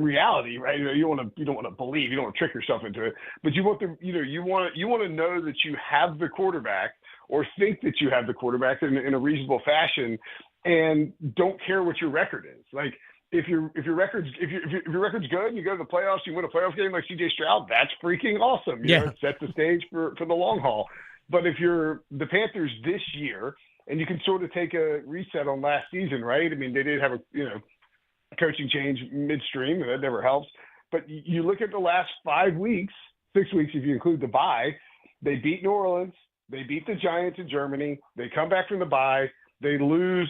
reality, right? You don't want to believe, you don't want to trick yourself into it, but you want you want to know that you have the quarterback or think that you have the quarterback in a reasonable fashion, and don't care what your record is. Like if your record's good, and you go to the playoffs, you win a playoff game like C.J. Stroud, that's freaking awesome. You know, it sets the stage for the long haul. But if you're the Panthers this year, and you can sort of take a reset on last season, right? I mean, they did have a coaching change midstream, and that never helps. But you look at the last 5 weeks, 6 weeks if you include the bye, they beat New Orleans, they beat the Giants in Germany, they come back from the bye, they lose,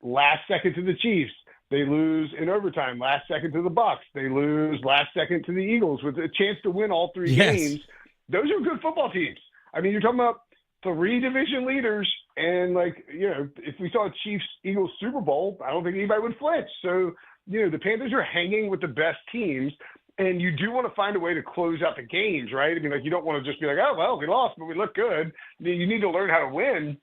last second to the Chiefs, they lose in overtime last second to the Bucks, they lose last second to the Eagles with a chance to win all 3 games. Those are good football teams. I mean, you're talking about 3 division leaders, and if we saw a Chiefs-Eagles Super Bowl, I don't think anybody would flinch. So, the Panthers are hanging with the best teams, and you do want to find a way to close out the games, right? I mean, you don't want to just be like, oh, well, we lost, but we look good. I mean, you need to learn how to win.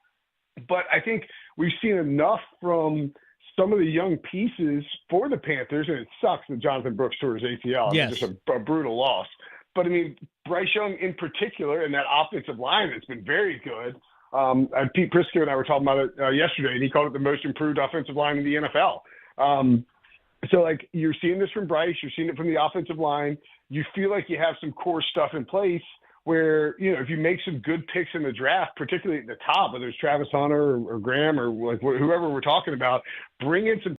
But I think we've seen enough from some of the young pieces for the Panthers, and it sucks that Jonathan Brooks tore his ACL. Yes. It's just a brutal loss. But, I mean, Bryce Young in particular and that offensive line that's been very good. Pete Prisco and I were talking about it yesterday, and he called it the most improved offensive line in the NFL. So, you're seeing this from Bryce. You're seeing it from the offensive line. You feel like you have some core stuff in place where, if you make some good picks in the draft, particularly at the top, whether it's Travis Hunter or Graham or whoever we're talking about, bring in some